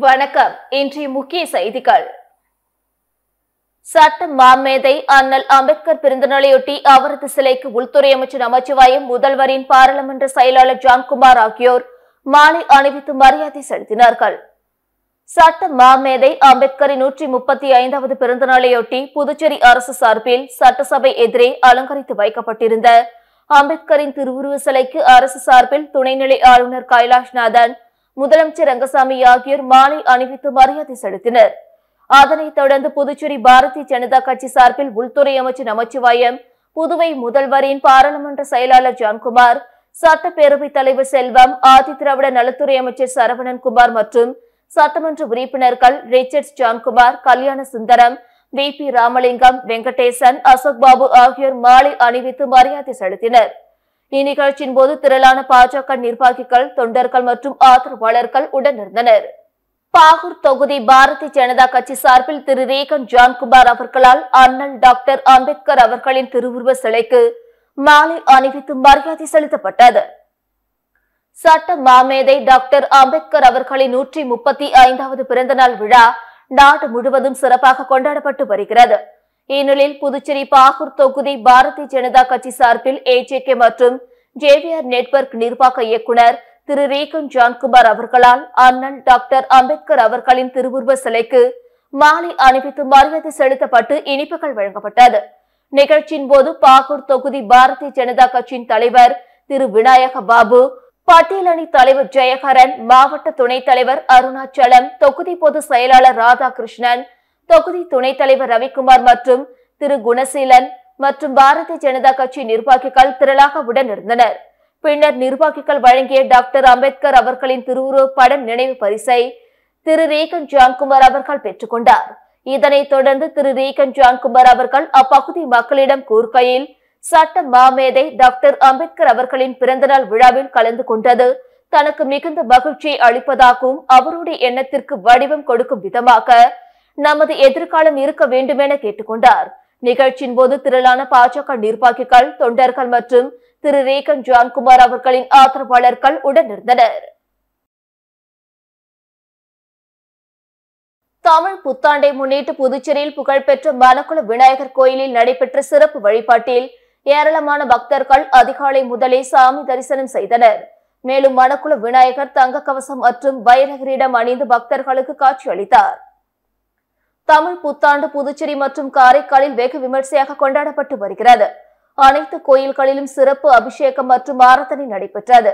வணக்கம். இன்றைய முக்கிய செய்திகள். சட்ட மாமேதை அண்ணல் அம்பேத்கர் பிறந்தநாளையொட்டி அவரது சிலைக்கு உள்துறை அமைச்சர் நமச்சிவாயம், முதல்வரின் பாராளுமன்ற செயலாளர் ஜான்குமார் ஆகியோர் மாலை அணிவித்து மரியாதை செலுத்தினார்கள். சட்ட மாமேதை அம்பேத்கரின் 135வது பிறந்தநாளையொட்டி புதுச்சேரி அரசு சார்பில் சட்டசபை எதிரே அலங்கரித்து வைக்கப்பட்டிருந்த அம்பேத்கரின் திருவுருவ சிலைக்கு அரசு சார்பில் துணைநிலை ஆளுநர் கைலாஷ்நாதன், முதலமைச்சர் ரங்கசாமி ஆகியோர் மாலை அணிவித்து மரியாதை செலுத்தினர். அதனைத் தொடர்ந்து புதுச்சேரி பாரதிய ஜனதா கட்சி சார்பில் உள்துறை அமைச்சர் நமச்சிவாயம், புதுவை முதல்வரின் பாராளுமன்ற செயலாளர் ஜான்குமார், சட்டப்பேரவைத் தலைவர் செல்வம், ஆதி திராவிட நலத்துறை அமைச்சர் சரவணன்குமார் மற்றும் சட்டமன்ற உறுப்பினர்கள் ரிச்சர்ட்ஸ் ஜான்குமார், கல்யாண சுந்தரம், வி.பி. ராமலிங்கம், வெங்கடேசன், அசோக் பாபு ஆகியோர் மாலை அணிவித்து மரியாதை செலுத்தினர். இந்நிகழ்ச்சியின் போது திரளான பாஜக நிர்வாகிகள், தொண்டர்கள் மற்றும் ஆதரவாளர்கள் உடனிருந்தனர். பாகூர் தொகுதி பாரதிய ஜனதா கட்சி சார்பில் திரு ரேகன் ஜான்குமார் அவர்களால் அண்ணல் டாக்டர் அம்பேத்கர் அவர்களின் திருவுருவ சிலைக்கு மாலை அணிவித்து மரியாதை செலுத்தப்பட்டது. சட்ட மாமேதை டாக்டர் அம்பேத்கர் அவர்களின் 135வது பிறந்தநாள் விழா நாடு முழுவதும் சிறப்பாக கொண்டாடப்பட்டு வருகிறது. இந்நிலையில் புதுச்சேரி பாகூர் தொகுதி பாரதிய ஜனதா கட்சி சார்பில் ஏஜேகே மற்றும் ஜேவிஆர் நெட்வொர்க் நிர்வாக இயக்குநர் திரு ரேகன் ஜான்குமார் அவர்களால் அண்ணல் டாக்டர் அம்பேத்கர் அவர்களின் திருவுருவ சிலைக்கு மாலை அணிவித்து மரியாதை செலுத்தப்பட்டு இனிப்புகள் வழங்கப்பட்டது. நிகழ்ச்சியின் போது பாகூர் தொகுதி பாரதிய ஜனதா கட்சியின் தலைவர் திரு விநாயக பாபு, பட்டியல் அணி தலைவர் ஜெயகரன், மாவட்ட துணைத் தலைவர் அருணாச்சலம், தொகுதி பொதுச் செயலாளர் ராதாகிருஷ்ணன், தொகுதி துணைத் தலைவர் ரவிக்குமார் மற்றும் திரு குணசீலன் மற்றும் பாரதிய ஜனதா கட்சி நிர்வாகிகள் திரளாக உடனிருந்தனர். பின்னர் நிர்வாகிகள் வழங்கிய டாக்டர் அம்பேத்கர் அவர்களின் திருவுருவ பட நினைவு பரிசை திரு ரேகன் ஜான்குமார் அவர்கள் பெற்றுக் கொண்டார். இதனைத் தொடர்ந்து திரு ரேகன் ஜான்குமார் அவர்கள் அப்பகுதி மக்களிடம் கூறுகையில், சட்ட மாமேதை டாக்டர் அம்பேத்கர் அவர்களின் பிறந்தநாள் விழாவில் கலந்து கொண்டது தனக்கு மிகுந்த மகிழ்ச்சியை அளிப்பதாகவும், அவருடைய எண்ணத்திற்கு வடிவம் கொடுக்கும் விதமாக நமது எதிர்காலம் இருக்க வேண்டும் என கேட்டுக்கொண்டார். நிகழ்ச்சியின் போது திரளான பாஜக நிர்வாகிகள், தொண்டர்கள் மற்றும் திரு ரேகன் ஜான்குமார் அவர்களின் ஆதரவாளர்கள் உடனிருந்தனர். தமிழ் புத்தாண்டை முன்னிட்டு புதுச்சேரியில் புகழ்பெற்ற மணக்குள விநாயகர் கோயிலில் நடைபெற்ற சிறப்பு வழிபாட்டில் ஏராளமான பக்தர்கள் அதிகாலை முதலே சாமி தரிசனம் செய்தனர். மேலும் மணக்குள விநாயகர் தங்க கவசம் மற்றும் வைர கிரீடம் அணிந்து பக்தர்களுக்கு காட்சியளித்தார். தமிழ் புத்தாண்டு புதுச்சேரி மற்றும் காரைக்காலில் வெகு விமர்சையாக கொண்டாடப்பட்டு வருகிறது. அனைத்து கோயில்களிலும் சிறப்பு அபிஷேகம் மற்றும் ஆராதனை நடைபெற்றது.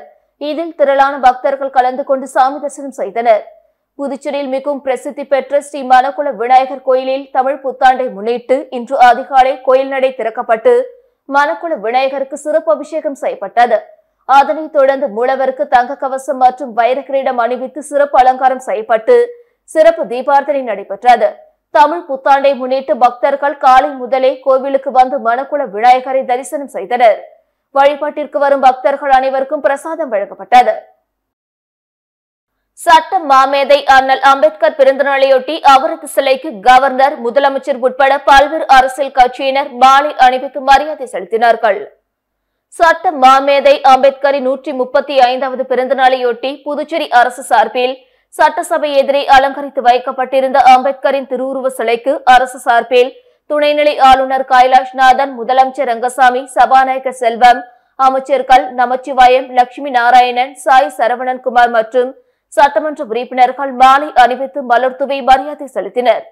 இதில் திரளான பக்தர்கள் கலந்து கொண்டு சாமி தரிசனம் செய்தனர். புதுச்சேரியில் மிகவும் பிரசித்தி பெற்ற ஸ்ரீ மணக்குள விநாயகர் கோயிலில் தமிழ் புத்தாண்டை முன்னிட்டு இன்று அதிகாலை கோயில் நடை திறக்கப்பட்டு மணக்குள விநாயகருக்கு சிறப்பு அபிஷேகம் செய்யப்பட்டது. அதனைத் தொடர்ந்து மூலவருக்கு தங்க கவசம் மற்றும் வைர கிரீடம் அணிவித்து சிறப்பு அலங்காரம் செய்யப்பட்டு சிறப்பு தீபார்த்தனை நடைபெற்றது. தமிழ் புத்தாண்டை முன்னிட்டு பக்தர்கள் காலை முதலே கோவிலுக்கு வந்து மணக்குள விநாயகரை தரிசனம் செய்தனர். வழிபாட்டிற்கு வரும் பக்தர்கள் அனைவருக்கும் பிரசாதம் வழங்கப்பட்டது. சட்ட மாமேதை அண்ணல் அம்பேத்கர் பிறந்தநாளையொட்டி அவரது சிலைக்கு கவர்னர், முதலமைச்சர் உட்பட பல்வேறு அரசியல் கட்சியினர் மாலை அணிவித்து மரியாதை செலுத்தினார்கள். சட்ட மாமேதை அம்பேத்கரின் 135வது பிறந்தநாளையொட்டி புதுச்சேரி அரசு சார்பில் சட்டசபை எதிரே அலங்கரித்து வைக்கப்பட்டிருந்த அம்பேத்கரின் திருவுருவ சிலைக்கு அரசு சார்பில் துணைநிலை ஆளுநர் கைலாஷ்நாதன், முதலமைச்சர் ரங்கசாமி, சபாநாயகர் செல்வம், அமைச்சர்கள் நமச்சிவாயம், லட்சுமி நாராயணன், சாய் சரவணன்குமார் மற்றும் சட்டமன்ற உறுப்பினர்கள் மாலை அணிவித்து மலர்தூவி மரியாதை செலுத்தினர்.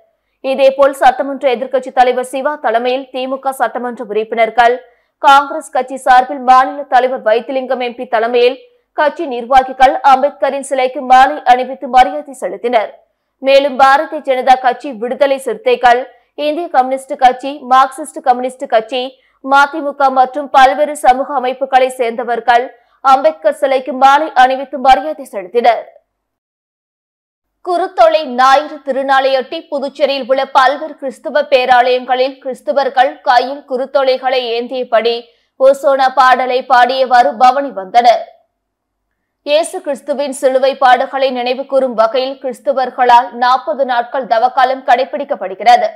இதேபோல் சட்டமன்ற எதிர்க்கட்சித் தலைவர் சிவா தலைமையில் திமுக சட்டமன்ற உறுப்பினர்கள், காங்கிரஸ் கட்சி சார்பில் மாநில தலைவர் வைத்திலிங்கம் எம்பி தலைமையில் கட்சி நிர்வாகிகள் அம்பேத்கரின் சிலைக்கு மாலை அணிவித்து மரியாதை செலுத்தினர். மேலும் பாரதிய ஜனதா கட்சி, விடுதலை சிறுத்தைகள், இந்திய கம்யூனிஸ்ட் கட்சி, மார்க்சிஸ்ட் கம்யூனிஸ்ட் கட்சி, மதிமுக மற்றும் பல்வேறு சமூக அமைப்புகளை சேர்ந்தவர்கள் அம்பேத்கர் சிலைக்கு மாலை அணிவித்து மரியாதை செலுத்தினர். குருத்தோலை ஞாயிறு திருநாளையொட்டி புதுச்சேரியில் உள்ள பல்வேறு கிறிஸ்துவ பேராலயங்களில் கிறிஸ்துவர்கள் கையில் குருத்தோலைகளை ஏந்தியபடி ஓசோனா பாடலை பாடியவாறு பவனி வந்தனர். இயேசு கிறிஸ்துவின் சிலுவை பாடுகளை நினைவு கூறும் வகையில் கிறிஸ்துவர்களால் 40 நாட்கள் தவக்காலம் கடைபிடிக்கப்படுகிறது.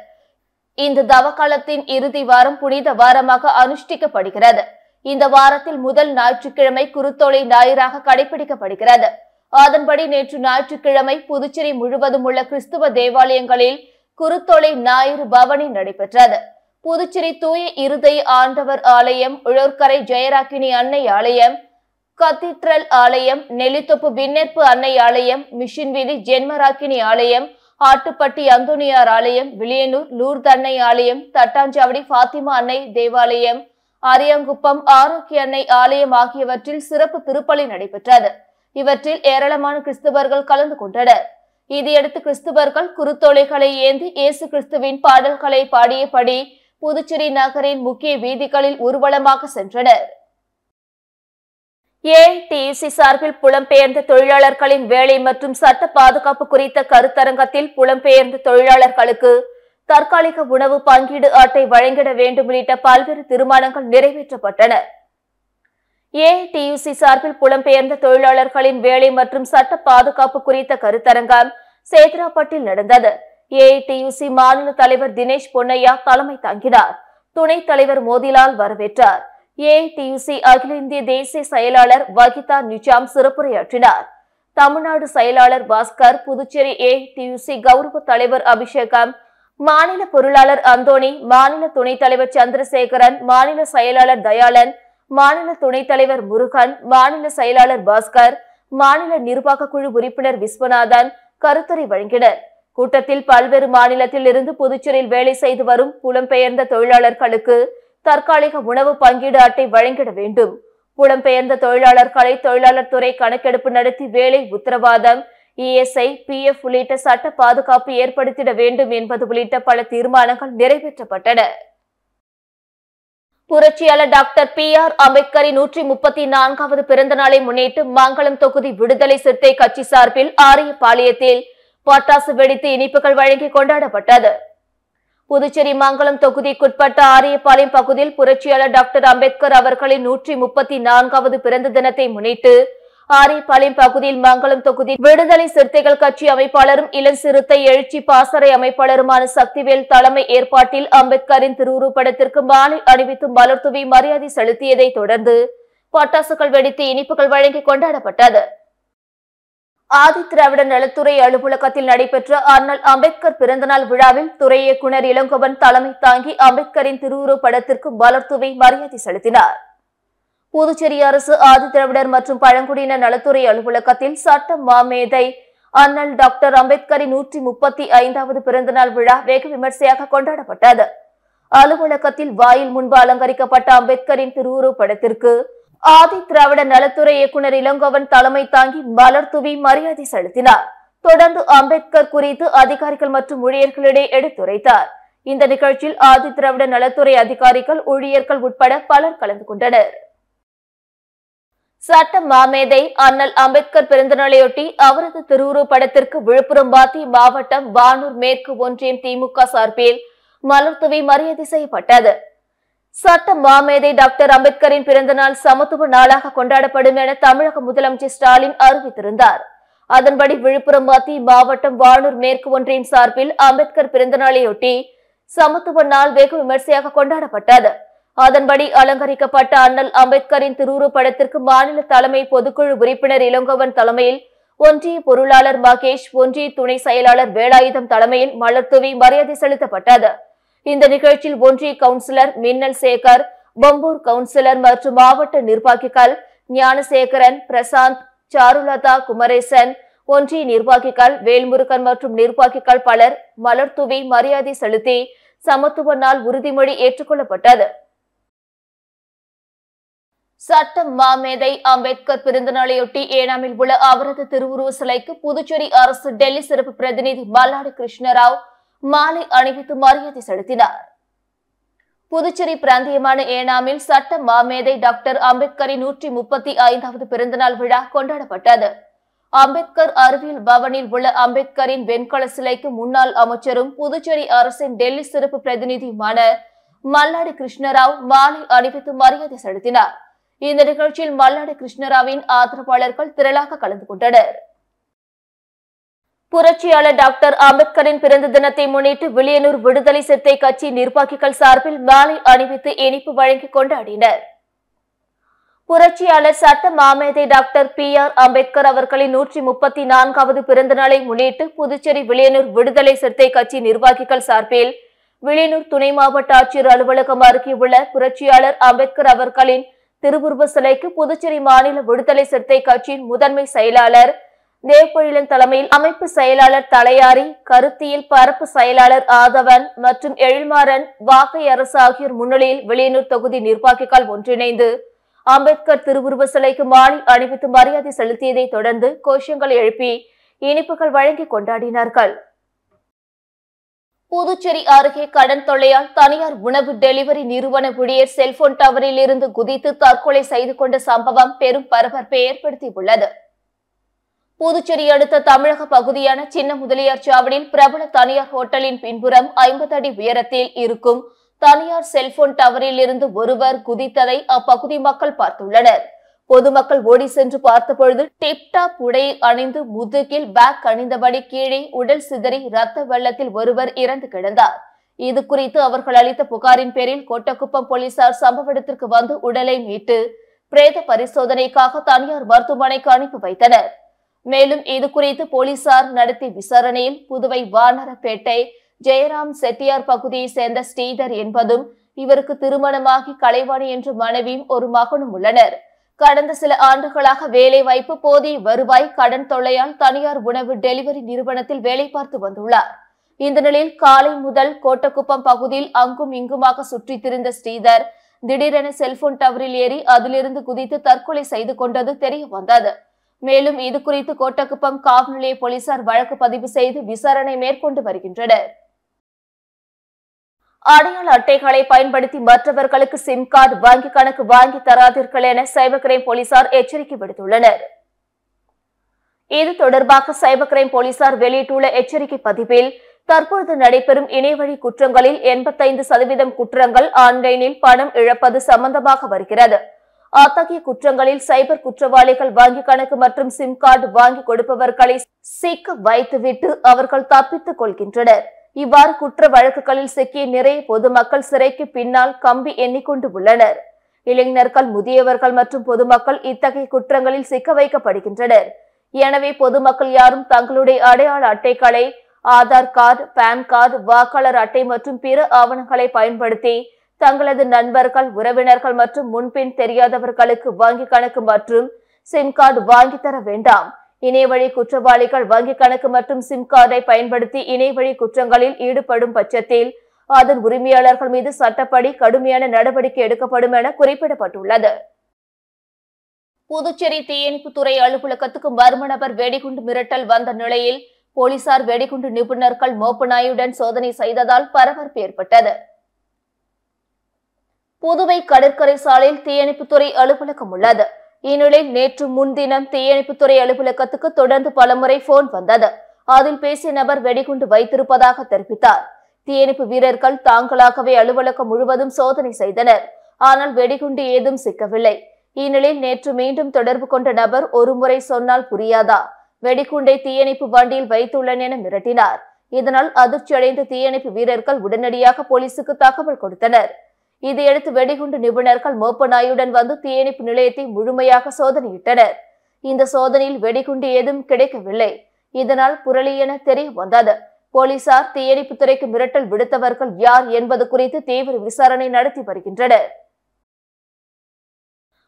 இந்த தவக்காலத்தின் இறுதி வாரம் புனித வாரமாக அனுஷ்டிக்கப்படுகிறது. இந்த வாரத்தில் முதல் ஞாயிற்றுக்கிழமை குருத்தோலை ஞாயிறாக கடைபிடிக்கப்படுகிறது. அதன்படி நேற்று ஞாயிற்றுக்கிழமை புதுச்சேரி முழுவதும் உள்ள கிறிஸ்துவ தேவாலயங்களில் குருத்தோலை ஞாயிறு பவனி நடைபெற்றது. புதுச்சேரி தூய இருதய ஆண்டவர் ஆலயம், உழவர்கரை ஜெயராக்கினி அன்னை ஆலயம், கத்தீட்ரல் ஆலயம், நெல்லித்தோப்பு விண்ணேற்பு அன்னை ஆலயம், மிஷின் வீதி ஜென்மராக்கினி ஆலயம், ஆட்டுப்பட்டி அந்தோனியார் ஆலயம், வில்லியனூர் லூர்து அன்னை ஆலயம், தட்டாஞ்சாவடி பாத்திமா அன்னை தேவாலயம், அரியாங்குப்பம் ஆரோக்கிய அன்னை ஆலயம் ஆகியவற்றில் சிறப்பு திருப்பலி நடைபெற்றது. இவற்றில் ஏராளமான கிறிஸ்தவர்கள் கலந்து கொண்டனர். இதையடுத்து கிறிஸ்தவர்கள் குருத்தோலைகளை ஏந்தி இயேசு கிறிஸ்துவின் பாடல்களை பாடியபடி புதுச்சேரி நகரின் முக்கிய வீதிகளில் ஊர்வலமாக சென்றனர். ஏஐடியுசி சார்பில் புலம்பெயர்ந்த தொழிலாளர்களின் வேலை மற்றும் சட்ட பாதுகாப்பு குறித்த கருத்தரங்கத்தில் புலம்பெயர்ந்த தொழிலாளர்களுக்கு தற்காலிக உணவு பங்கீடு அட்டை வழங்கிட வேண்டும் உள்ளிட்ட பல்வேறு தீர்மானங்கள் நிறைவேற்றப்பட்டன. ஏஐடியுசி சார்பில் புலம்பெயர்ந்த தொழிலாளர்களின் வேலை மற்றும் சட்ட பாதுகாப்பு குறித்த கருத்தரங்கம் சேதராப்பட்டில் நடந்தது. ஏஐடியுசி மாநில தலைவர் தினேஷ் பொன்னையா தலைமை தாங்கினார். துணைத் தலைவர் மோதிலால் வரவேற்றார். ஏஐடியுசி அகில இந்திய தேசிய செயலாளர் வகிதா நிஜாம் சிறப்புரையாற்றினார். தமிழ்நாடு செயலாளர் பாஸ்கர், புதுச்சேரி ஏஐடியுசி கௌரவ தலைவர் அபிஷேகம், மாநில பொருளாளர் அந்தோணி, மாநில துணைத் தலைவர் சந்திரசேகரன், மாநில செயலாளர் தயாளன், மாநில துணைத் தலைவர் முருகன், மாநில செயலாளர் பாஸ்கர், மாநில நிர்வாக குழு உறுப்பினர் விஸ்வநாதன் கருத்துரை வழங்கினர். கூட்டத்தில் பல்வேறு மாநிலத்தில் இருந்து புதுச்சேரியில் வேலை செய்து வரும் புலம்பெயர்ந்த தொழிலாளர்களுக்கு தற்காலிக உணவு பங்கீடு அட்டை வழங்கிட வேண்டும், புலம்பெயர்ந்த தொழிலாளர்களை தொழிலாளர் துறை கணக்கெடுப்பு நடத்தி வேலை உத்தரவாதம், இஎஸ்ஐ, பிஎஃப் உள்ளிட்ட சட்ட பாதுகாப்பு ஏற்படுத்திட வேண்டும் என்பது உள்ளிட்ட பல தீர்மானங்கள் நிறைவேற்றப்பட்டன. புரட்சியாளர் டாக்டர் பி.ஆர். அம்பேத்கரின் 134வது பிறந்த நாளை முன்னிட்டு மங்களம் தொகுதி விடுதலை சிறுத்தை கட்சி சார்பில் ஆரியபாளையத்தில் பட்டாசு வெடித்து இனிப்புகள் வழங்கி கொண்டாடப்பட்டது. புதுச்சேரி மங்களம் தொகுதிக்குட்பட்ட ஆரியபாளையம் பகுதியில் புரட்சியாளர் டாக்டர் அம்பேத்கர் அவர்களின் 134வது பிறந்த தினத்தை முன்னிட்டு ஆரியபாளையம் பகுதியில் மங்களம் தொகுதி விடுதலை சிறுத்தைகள் கட்சி அமைப்பாளரும் இளம் சிறுத்தை எழுச்சி பாசறை அமைப்பாளருமான சக்திவேல் தலைமை ஏற்பாட்டில் அம்பேத்கரின் திருவுருப்படத்திற்கு மாலை அணிவித்து மலர் தூவி மரியாதை செலுத்தியதை தொடர்ந்து பட்டாசுகள் வெடித்து இனிப்புகள் வழங்கி கொண்டாடப்பட்டது. ஆதிதிராவிட நலத்துறை அலுவலகத்தில் நடைபெற்ற அண்ணல் அம்பேத்கர் பிறந்தநாள் விழாவில் துறை இயக்குநர் இளங்கோவன் தலைமை தாங்கி அம்பேத்கரின் திருவுருப்படத்திற்கு மலர் தூவி மரியாதை செலுத்தினார். புதுச்சேரி அரசு ஆதிதிராவிடர் மற்றும் பழங்குடியினர் நலத்துறை அலுவலகத்தில் சட்ட மாமேதை அண்ணல் டாக்டர் அம்பேத்கரின் 135வது பிறந்தநாள் விழா வெகு விமர்சையாக கொண்டாடப்பட்டது. அலுவலகத்தில் வாயில் முன்பு அலங்கரிக்கப்பட்ட அம்பேத்கரின் திருவுருப்படத்திற்கு ஆதிதிராவிட நலத்துறை இயக்குநர் இளங்கோவன் தலைமை தாங்கி மலர் தூவி மரியாதை செலுத்தினார். தொடர்ந்து அம்பேத்கர் குறித்து அதிகாரிகள் மற்றும் ஊழியர்களிடையே எடுத்துரைத்தார். இந்த நிகழ்ச்சியில் ஆதிதிராவிட நலத்துறை அதிகாரிகள், ஊழியர்கள் உட்பட பலர் கலந்து கொண்டனர். சட்ட மாமேதை அண்ணல் அம்பேத்கர் பிறந்தநாளையொட்டி அவரது திருவுருப்படத்திற்கு விழுப்புரம் பாத்தி மாவட்டம் வானூர் மேற்கு ஒன்றியம் திமுக சார்பில் மலர் தூவி மரியாதை செய்யப்பட்டது. சட்ட மாமேதை டாக்டர் அம்பேத்கரின் பிறந்தநாள் சமத்துவ நாளாக கொண்டாடப்படும் என தமிழக முதலமைச்சர் ஸ்டாலின் அறிவித்திருந்தார். அதன்படி விழுப்புரம் பாத்தி மாவட்டம் வானூர் மேற்கு ஒன்றியம் சார்பில் அம்பேத்கர் பிறந்தநாளையொட்டி சமத்துவ நாள் வெகு விமர்சையாக கொண்டாடப்பட்டது. அதன்படி அலங்கரிக்கப்பட்ட அண்ணல் அம்பேத்கரின் திருவுருப்படத்திற்கு மாநில தலைமை பொதுக்குழு உறுப்பினர் இளங்கோவன் தலைமையில், ஒன்றிய பொருளாளர் மகேஷ், ஒன்றிய துணை செயலாளர் வேலாயுதம் தலைமையில் மலர் தூவி மரியாதை செலுத்தப்பட்டது. இந்த நிகழ்ச்சியில் ஒன்றிய கவுன்சிலர் மின்னல் சேகர், பொம்பூர் கவுன்சிலர் மற்றும் மாவட்ட நிர்வாகிகள் ஞானசேகரன், பிரசாந்த், சாருலதா, குமரேசன், ஒன்றிய நிர்வாகிகள் வேல்முருகன் மற்றும் நிர்வாகிகள் பலர் மலர் தூவி மரியாதை செலுத்தி சமத்துவ நாள் உறுதிமொழி ஏற்றுக்கொள்ளப்பட்டது. சட்ட மாமேதை அம்பேத்கர் பிறந்தநாளையொட்டி ஏனாமில் உள்ள அவரது திருவுருவ சிலைக்கு புதுச்சேரி அரசு டெல்லி சிறப்பு பிரதிநிதி மல்லாடி கிருஷ்ணராவ் மாலை அணிவித்து மரியாதை செலுத்தினார். புதுச்சேரி பிராந்தியமான ஏனாமில் சட்ட மாமேதை டாக்டர் அம்பேத்கரின் 135வது பிறந்தநாள் விழா கொண்டாடப்பட்டது. அம்பேத்கர் அறிவியல் பவனில் உள்ள அம்பேத்கரின் வெண்கல சிலைக்கு முன்னாள் அமைச்சரும் புதுச்சேரி அரசின் டெல்லி சிறப்பு பிரதிநிதியுமான மல்லாடி கிருஷ்ணராவ் மாலை அணிவித்து மரியாதை செலுத்தினார். இந்த நிகழ்ச்சியில் மல்லாடி கிருஷ்ணராவின் ஆதரவாளர்கள் திரளாக கலந்து கொண்டனர். புரட்சியாளர் டாக்டர் அம்பேத்கரின் பிறந்த தினத்தை முன்னிட்டு வில்லியனூர் விடுதலை சிறுத்தை கட்சி நிர்வாகிகள் சார்பில் மாலை அணிவித்து இனிப்பு வழங்கி கொண்டாடினர். புரட்சியாளர் சட்ட மாமேதை டாக்டர் PR அம்பேத்கர் அவர்களின் 134வது பிறந்த நாளை முன்னிட்டு புதுச்சேரி வில்லியனூர் விடுதலை சிறுத்தை கட்சி நிர்வாகிகள் சார்பில் வில்லியனூர் துணை மாவட்ட ஆட்சியர் அலுவலகம் அருகே உள்ள புரட்சியாளர் அம்பேத்கர் அவர்களின் திருவுருவ சிலைக்கு புதுச்சேரி மாநில விடுதலை சிறுத்தை கட்சியின் முதன்மை செயலாளர் தேவபொழிலன் தலைமையில் அமைப்பு செயலாளர் தலையாரி, கருத்தியல் பரப்பு செயலாளர் ஆதவன் மற்றும் எழில்மாறன், வாகை அரசு ஆகியோர் முன்னிலையில் வில்லியனூர் தொகுதி நிர்வாகிகள் ஒன்றிணைந்து அம்பேத்கர் திருவுருவ சிலைக்கு மாலை அணிவித்து மரியாதை செலுத்தியதை தொடர்ந்து கோஷங்கள் எழுப்பி இனிப்புகள் வழங்கி கொண்டாடினார்கள். புதுச்சேரி அருகே கடன் தொல்லையால் தனியார் உணவு டெலிவரி நிறுவன ஊழியர் செல்போன் டவரில் இருந்து குதித்து தற்கொலை செய்து கொண்ட சம்பவம் பெரும் பரபரப்பை ஏற்படுத்தியுள்ளது. புதுச்சேரி அடுத்த தமிழக பகுதியான சின்ன முதலியார் சாவடியில் பிரபல தனியார் ஹோட்டலின் பின்புறம் 50 அடி உயரத்தில் இருக்கும் தனியார் செல்போன் டவரில் இருந்து ஒருவர் குதித்ததை அப்பகுதி மக்கள் பார்த்துள்ளனர். பொதுமக்கள் ஓடி சென்று பார்த்தபொழுது டிப்டாப் உடை அணிந்து முதுகில் பேக் அணிந்தபடி கீழே உடல் சிதறி ரத்த வெள்ளத்தில் ஒருவர் இறந்து கிடந்தார். இது குறித்து அவர்கள் அளித்த புகாரின் பேரில் கோட்டக்குப்பம் போலீசார் சம்பவ இடத்திற்கு வந்து உடலை மீட்டு பிரேத பரிசோதனைக்காக தனியார் மருத்துவமனைக்கு அனுப்பி வைத்தனர். மேலும் இது குறித்து போலீசார் நடத்திய விசாரணையில் புதுவை வானரப்பேட்டை ஜெயராம் செட்டியார் பகுதியை சேர்ந்த ஸ்ரீதர் என்பதும், இவருக்கு திருமணமாகி கலைவாணி என்ற மனைவியும் ஒரு மகனும் உள்ளனர். கடந்த சில ஆண்டுகளாக வேலை வாய்ப்பு, போதிய வருவாய், கடன் தொல்லையால் தனியார் உணவு டெலிவரி நிறுவனத்தில் வேலை பார்த்து வந்துள்ளார். இந்த நிலையில் காலை முதல் கோட்டக்குப்பம் பகுதியில் அங்கும் இங்குமாக சுற்றித் திரிந்த ஸ்ரீதர் திடீரென செல்போன் டவரில் ஏறி அதிலிருந்து குதித்து தற்கொலை செய்து கொண்டது தெரிய வந்தது. மேலும் இது குறித்து கோட்டக்குப்பம் காவல் நிலைய போலீசார் வழக்கு பதிவு செய்து விசாரணை மேற்கொண்டு வருகின்றனர். அடையாள அட்டைகளை பயன்படுத்தி மற்றவர்களுக்கு சிம் கார்டு, வங்கி கணக்கு வாங்கி தராதீர்கள் என சைபர் கிரைம் போலீசார் எச்சரிக்கை விடுத்துள்ளனர். இது தொடர்பாக சைபர் கிரைம் போலீசார் வெளியிட்டுள்ள எச்சரிக்கை பதிவில், தற்போது நடைபெறும் இணையவழி குற்றங்களில் 85% குற்றங்கள் ஆன்லைனில் பணம் இழப்பது சம்பந்தமாக வருகிறது. அத்தகைய குற்றங்களில் சைபர் குற்றவாளிகள் வங்கி கணக்கு மற்றும் சிம் கார்டு வாங்கி கொடுப்பவர்களை சிக்க வைத்துவிட்டு அவர்கள் தப்பித்துக் கொள்கின்றனர். இவ்வாறு குற்ற வழக்குகளில் சிக்கிய நிறைய பொதுமக்கள் சிறைக்கு பின்னால் கம்பி எண்ணிக்கொண்டு உள்ளனர். இளைஞர்கள், முதியவர்கள் மற்றும் பொதுமக்கள் இத்தகைய குற்றங்களில் சிக்க வைக்கப்படுகின்றனர். எனவே பொதுமக்கள் யாரும் தங்களுடைய அடையாள அட்டைகளை, ஆதார் கார்டு, பான் கார்டு, வாக்காளர் அட்டை மற்றும் பிற ஆவணங்களை பயன்படுத்தி தங்களது நண்பர்கள், உறவினர்கள் மற்றும் முன்பின் தெரியாதவர்களுக்கு வங்கி கணக்கு மற்றும் சிம் கார்டு வாங்கி தர வேண்டாம். இணையவழி குற்றவாளிகள் வங்கி கணக்கு மற்றும் சிம் கார்டை பயன்படுத்தி இணையவழி குற்றங்களில் ஈடுபடும் பட்சத்தில் அதன் உரிமையாளர்கள் மீது சட்டப்படி கடுமையான நடவடிக்கை எடுக்கப்படும் என குறிப்பிடப்பட்டுள்ளது. புதுச்சேரி தீயணைப்புத்துறை அலுவலகத்துக்கு மர்ம நபர் வெடிகுண்டு மிரட்டல் வந்த நிலையில் போலீசார் வெடிகுண்டு நிபுணர்கள் மோப்பநாயுடன் சோதனை செய்ததால் பரபரப்பு ஏற்பட்டது. புதுவை கடற்கரை சாலையில் தீயணைப்புத்துறை அலுவலகம் உள்ளது. இந்நிலையில் நேற்று முன்தினம் தீயணைப்புத்துறை அலுவலகத்துக்கு தொடர்ந்து பலமுறை போன் வந்தது. அதில் பேசிய நபர் வெடிகுண்டு வைத்திருப்பதாக தெரிவித்தார். தீயணைப்பு வீரர்கள் தாங்களாகவே அலுவலகம் முழுவதும் சோதனை செய்தனர். ஆனால் வெடிகுண்டு ஏதும் சிக்கவில்லை. இந்நிலையில் நேற்று மீண்டும் தொடர்பு கொண்ட நபர் ஒருமுறை சொன்னால் புரியாதா, வெடிகுண்டை தீயணைப்பு வண்டியில் வைத்துள்ளேன் என மிரட்டினார். இதனால் அதிர்ச்சியடைந்த தீயணைப்பு வீரர்கள் உடனடியாக போலீசுக்கு தகவல் கொடுத்தனர். இதையடுத்து வெடிகுண்டு நிபுணர்கள் மோப்பநாயுடன் வந்து தீயணைப்பு நிலையத்தை முழுமையாக சோதனையிட்டனர். இந்த சோதனையில் வெடிகுண்டு ஏதும் கிடைக்கவில்லை. இதனால் புரளி என தெரிய வந்தது. போலீசார் தீயணைப்புத்துறைக்கு மிரட்டல் விடுத்தவர்கள் யார் என்பது குறித்து தீவிர விசாரணை நடத்தி வருகின்றனர்.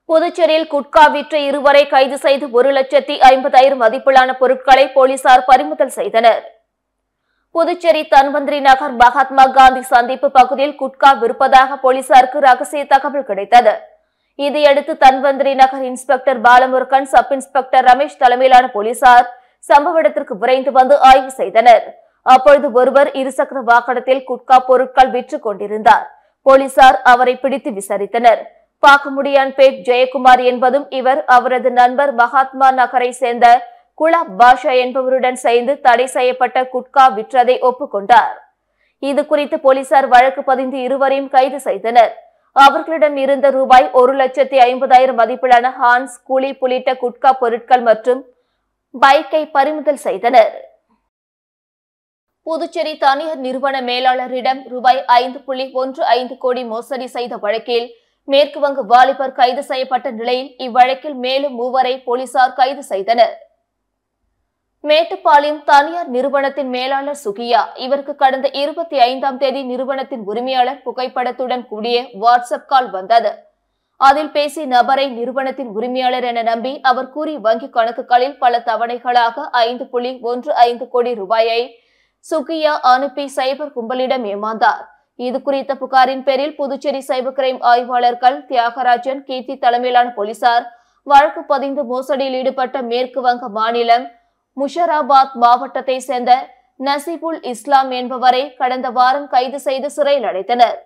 புதுச்சேரியில் குட்கா விற்ற இருவரை கைது செய்து 1,50,000 மதிப்பிலான பொருட்களை போலீசார் பறிமுதல் செய்தனர். புதுச்சேரி தன்வந்திரி நகர் மகாத்மா காந்தி சந்திப்பு பகுதியில் குட்கா விற்பதாக போலீசாருக்கு ரகசிய தகவல் கிடைத்தது. இதையடுத்து தன்வந்திரி நகர் inspector Balamurugan, sub inspector Ramesh தலைமையிலான போலீசார் சம்பவ இடத்திற்கு விரைந்து வந்து ஆய்வு செய்தனர். அப்பொழுது ஒருவர் இருசக்கர வாகனத்தில் குட்கா பொருட்கள் விற்று கொண்டிருந்தார். போலீசார் அவரை பிடித்து விசாரித்தனர். பாக்கமுடியான்பேட் ஜெயக்குமார் என்பதும் இவர் அவரது நண்பர் மகாத்மா நகரை சேர்ந்த குலாப் பாஷா என்பவருடன் சேர்ந்து தடை செய்யப்பட்ட குட்கா விற்றதை ஒப்புக்கொண்டார். இது குறித்து போலீசார் வழக்கு பதிந்து இருவரையும் கைது செய்தனர். அவர்களிடம் இருந்த ரூபாய் 1,50,000 மதிப்பிலான ஹான்ஸ், குலிப் உள்ளிட்ட குட்கா பொருட்கள் மற்றும் பைக்கை பறிமுதல் செய்தனர். புதுச்சேரி தனியார் நிறுவன மேலாளரிடம் ரூபாய் 5.15 கோடி மோசடி செய்த வழக்கில் மேற்கு வங்க வாலிபர் கைது செய்யப்பட்ட நிலையில் இவ்வழக்கில் மேலும் 3 போலீசார் கைது செய்தனர். மேட்டுப்பாளையம் தனியார் நிறுவனத்தின் மேலாளர் சுகியா. இவருக்கு கடந்த 25ஆம் தேதி நிறுவனத்தின் உரிமையாளர் புகைப்படத்துடன் கூடிய வாட்ஸ்அப் கால் வந்தது. அதில் பேசிய நபரை நிறுவனத்தின் உரிமையாளர் என நம்பி அவர் கூறிய வங்கி கணக்குகளில் பல தவணைகளாக 5.15 கோடி ரூபாயை சுகியா அனுப்பி சைபர் கும்பலிடம் ஏமாந்தார். இது குறித்த புகாரின் பேரில் புதுச்சேரி சைபர் கிரைம் ஆய்வாளர்கள் தியாகராஜன், கீர்த்தி தலைமையிலான போலீசார் வழக்கு பதிந்து மோசடியில் ஈடுபட்ட மேற்கு வங்க மாநிலம் முஷராபாத் மாவட்டத்தை சேர்ந்த நசீபுல் இஸ்லாம் என்பவரை கடந்த வாரம் கைது செய்து சிறையில் அடைத்தனர்.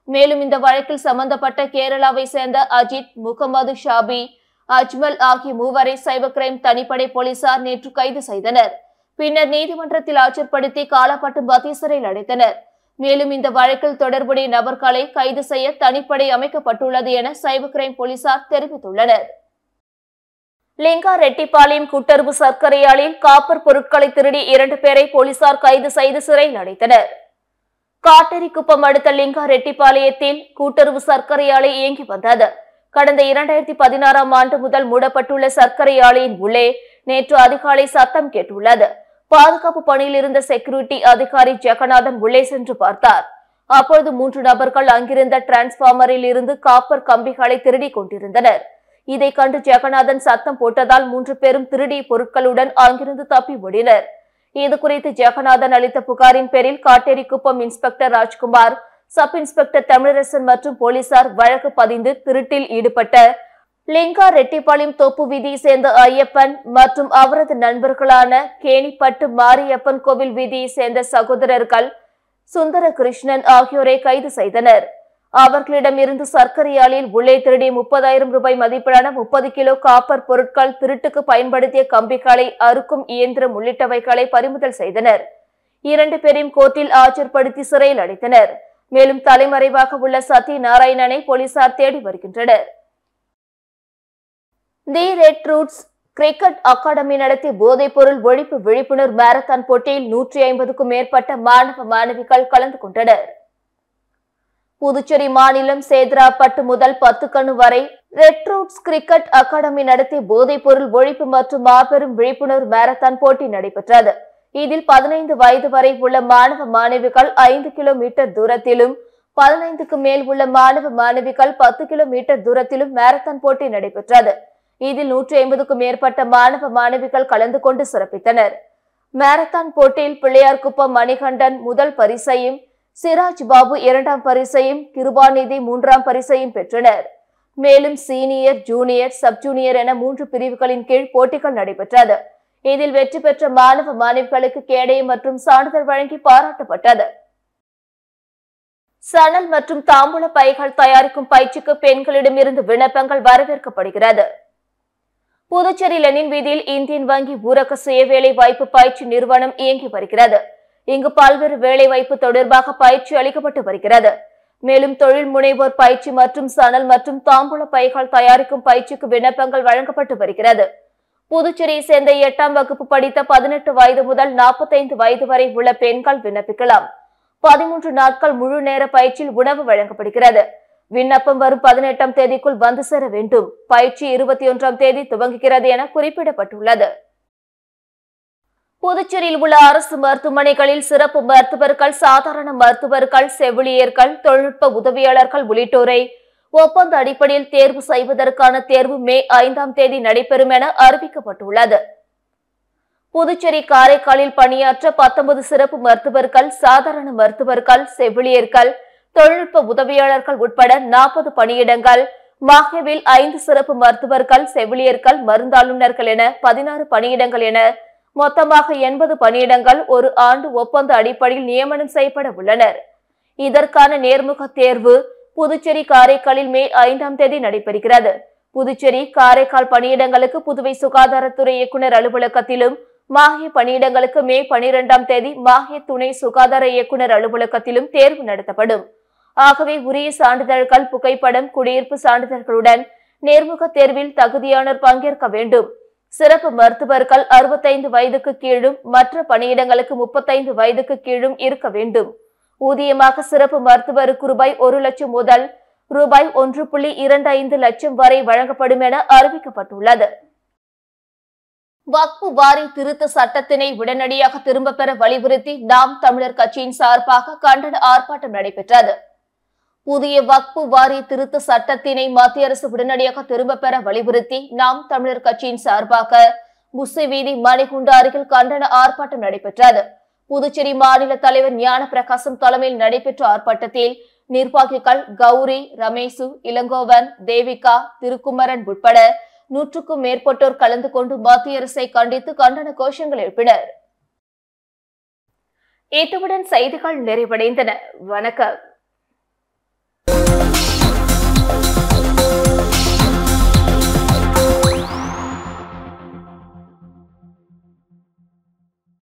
மேலும் இந்த வழக்கில் சம்பந்தப்பட்ட கேரளாவை சேர்ந்த அஜித், முகமது ஷாபி, அஜ்மல் ஆகிய 3 சைபர் கிரைம் தனிப்படை போலீசார் நேற்று கைது செய்தனர். பின்னர் நீதிமன்றத்தில் ஆஜர்படுத்தி காலாப்பட்டு மத்திய சிறையில் அடைத்தனர். மேலும் இந்த வழக்கில் தொடர்புடைய நபர்களை கைது செய்ய தனிப்படை அமைக்கப்பட்டுள்ளது என சைபர் கிரைம் போலீசார் தெரிவித்துள்ளனர். லிங்கா ரெட்டிப்பாளையம் கூட்டுறவு சர்க்கரை ஆலையில் காப்பர் பொருட்களை திருடி 2 பேரை போலீசார் கைது செய்து சிறையில் அடைத்தனர். காட்டேரிக்குப்பம் அடுத்த லிங்கா ரெட்டிப்பாளையத்தில் கூட்டுறவு சர்க்கரை ஆலை இயங்கி வந்தது. கடந்த 2016ஆம் ஆண்டு முதல் மூடப்பட்டுள்ள சர்க்கரை ஆலையின் உள்ளே நேற்று அதிகாலை சத்தம் கேட்டுள்ளது. பாதுகாப்பு பணியில் இருந்த செக்யூரிட்டி அதிகாரி ஜெகநாதன் உள்ளே சென்று பார்த்தார். அப்பொழுது 3 நபர்கள் அங்கிருந்த டிரான்ஸ்பார்மரில் இருந்து காப்பர் கம்பிகளை திருடி கொண்டிருந்தனர். இதை கண்டு ஜெகநாதன் சத்தம் போட்டதால் 3 பேரும் திருடிய பொருட்களுடன் அங்கிருந்து தப்பி ஓடினர். இது குறித்து ஜெகநாதன் அளித்த புகாரின் பேரில் Katterikuppam inspector Rajkumar, sub inspector Tamilarasan மற்றும் போலீசார் வழக்கு பதிந்து திருட்டில் ஈடுபட்ட லிங்கா ரெட்டிப்பாளையம் தோப்பு வீதியை சேர்ந்த ஐயப்பன் மற்றும் அவரது நண்பர்களான கேணிப்பட்டு மாரியப்பன் கோவில் வீதியை சேர்ந்த சகோதரர்கள் சுந்தர கிருஷ்ணன் ஆகியோரை கைது செய்தனர். அவர்களிடமிருந்து சர்க்கரை ஆலையில் உள்ளே திருடிய 30,000 ரூபாய் மதிப்பிலான 30 கிலோ காப்பர் பொருட்கள், திருட்டுக்கு பயன்படுத்திய கம்பிகளை அறுக்கும் இயந்திரம் உள்ளிட்டவைகளை பறிமுதல் செய்தனர். 2 பேரையும் கோர்ட்டில் ஆஜர்படுத்தி சிறையில் அடைத்தனர். மேலும் தலைமறைவாக உள்ள சத்யநாராயணனை போலீசார் தேடி வருகின்றனர். தி ரெட் ரூட்ஸ் கிரிக்கெட் அகாடமி நடத்திய போதைப் பொருள் ஒழிப்பு விழிப்புணர்வு மாரத்தான் போட்டியில் 150க்கும் மேற்பட்ட மாணவ மாணவிகள் கலந்து கொண்டனர். புதுச்சேரி மாநிலம் சேதராப்பட்டு முதல் 10 கணு வரை ரெட் ரூட்ஸ் கிரிக்கெட் அகாடமி நடத்திய போதைப் பொருள் ஒழிப்பு மற்றும் மாபெரும் விழிப்புணர்வு மாரத்தான் போட்டி நடைபெற்றது. இதில் 15 வயது வரை உள்ள மாணவ மாணவிகள் 5 கிலோமீட்டர் தூரத்திலும், 15க்கு மேல் உள்ள மாணவ மாணவிகள் 10 கிலோமீட்டர் தூரத்திலும் மாரத்தான் போட்டி நடைபெற்றது. இதில் 150க்கும் மேற்பட்ட மாணவ மாணவிகள் கலந்து கொண்டு சிறப்பித்தனர். மாரத்தான் போட்டியில் பிள்ளையார்குப்பம் மணிகண்டன் முதல் பரிசையும், சிராஜ் பாபு 2ஆம் பரிசையும், கிருபாநிதி 3ஆம் பரிசையும் பெற்றனர். மேலும் சீனியர், ஜூனியர், சப் ஜூனியர் என 3 பிரிவுகளின் கீழ் போட்டிகள் நடைபெற்றது. இதில் வெற்றி பெற்ற மாணவ மாணவிகளுக்கு கேடயம் மற்றும் சான்றிதழ் வழங்கி பாராட்டப்பட்டது. சணல் மற்றும் தாம்பூல பைகள் தயாரிக்கும் பயிற்சிக்கு பெண்களிடமிருந்து விண்ணப்பங்கள் வரவேற்கப்படுகிறது. புதுச்சேரி லெனின் வீதியில் இந்தியன் வங்கி ஊரக சுய வேலை வாய்ப்பு பயிற்சி நிறுவனம் இயங்கி வருகிறது. இங்கு பல்வேறு வேலைவாய்ப்பு தொடர்பாக பயிற்சி அளிக்கப்பட்டு வருகிறது. மேலும் தொழில் முனைவோர் பயிற்சி மற்றும் சணல் மற்றும் தாம்பூல பைகள் தயாரிக்கும் பயிற்சிக்கு விண்ணப்பங்கள் வழங்கப்பட்டு வருகிறது. புதுச்சேரியை சேர்ந்த 8ஆம் வகுப்பு படித்த 18 வயது முதல் 45 வயது வரை உள்ள பெண்கள் விண்ணப்பிக்கலாம். 13 நாட்கள் முழு நேர பயிற்சியில் உணவு வழங்கப்படுகிறது. விண்ணப்பம் வரும் 18ஆம் தேதிக்குள் வந்து சேர வேண்டும். பயிற்சி 21ஆம் தேதி துவங்குகிறது என குறிப்பிடப்பட்டுள்ளது. புதுச்சேரியில் உள்ள அரசு மருத்துவமனைகளில் சிறப்பு மருத்துவர்கள், சாதாரண மருத்துவர்கள், செவிலியர்கள், தொழில்நுட்ப உதவியாளர்கள் உள்ளிட்டோரை ஒப்பந்த அடிப்படையில் தேர்வு செய்வதற்கான தேர்வு மே 5ஆம் தேதி நடைபெறும் என அறிவிக்கப்பட்டுள்ளது. புதுச்சேரி காரைக்காலில் பணியாற்ற 19 சிறப்பு மருத்துவர்கள், சாதாரண மருத்துவர்கள், செவிலியர்கள், தொழில்நுட்ப உதவியாளர்கள் உட்பட 40 பணியிடங்கள், மாஹேவில் 5 சிறப்பு மருத்துவர்கள், செவிலியர்கள், மருந்தாளுநர்கள் என 16 பணியிடங்கள் என மொத்தமாக 80 பணியிடங்கள் ஒரு ஆண்டு ஒப்பந்த அடிப்படையில் நியமனம் செய்யப்பட உள்ளனர். இதற்கான நேர்முக தேர்வு புதுச்சேரி காரைக்காலில் மே 5ஆம் தேதி நடைபெறுகிறது. புதுச்சேரி காரைக்கால் பணியிடங்களுக்கு புதுவை சுகாதாரத்துறை இயக்குநர் அலுவலகத்திலும், மாஹே பணியிடங்களுக்கு மே 12ஆம் தேதி மாஹே துணை சுகாதார இயக்குநர் அலுவலகத்திலும் தேர்வு நடத்தப்படும். ஆகவே உரிய சான்றிதழ்கள், புகைப்படம், குடியிருப்பு சான்றிதழ்களுடன் நேர்முக தேர்வில் தகுதியானோர் பங்கேற்க வேண்டும். சிறப்பு மருத்துவர்கள் 65 வயதுக்கு கீழும், மற்ற பணியிடங்களுக்கு 35 வயதுக்கு கீழும் இருக்க வேண்டும். ஊதியமாக சிறப்பு மருத்துவருக்கு ரூபாய் 1 லட்சம் முதல் ரூபாய் 1.25 லட்சம் வரை வழங்கப்படும் என அறிவிக்கப்பட்டுள்ளது. வக்ஃபு வாரி திருத்த சட்டத்தினை உடனடியாக திரும்ப பெற வலியுறுத்தி நாம் தமிழர் கட்சியின் சார்பாக கண்டன ஆர்ப்பாட்டம் நடைபெற்றது. புதிய வக்ஃபு வாரி திருத்த சட்டத்தினை மத்திய அரசு உடனடியாக திரும்ப பெற வலியுறுத்தி நாம் தமிழர் கட்சியின் சார்பாக புஸ்ஸை வீதி மணிகுண்டு அருகில் கண்டன ஆர்ப்பாட்டம் நடைபெற்றது. புதுச்சேரி மாநில தலைவர் ஞான பிரகாசம் தலைமையில் நடைபெற்ற ஆர்ப்பாட்டத்தில் நிர்வாகிகள் கௌரி, ரமேசு, இளங்கோவன், தேவிகா, திருக்குமரன் உட்பட 100க்கும் மேற்பட்டோர் கலந்து கொண்டு மத்திய அரசை கண்டித்து கண்டன கோஷங்கள் எழுப்பினர். இத்துடன் செய்திகள் நிறைவடைந்தன. வணக்கம்.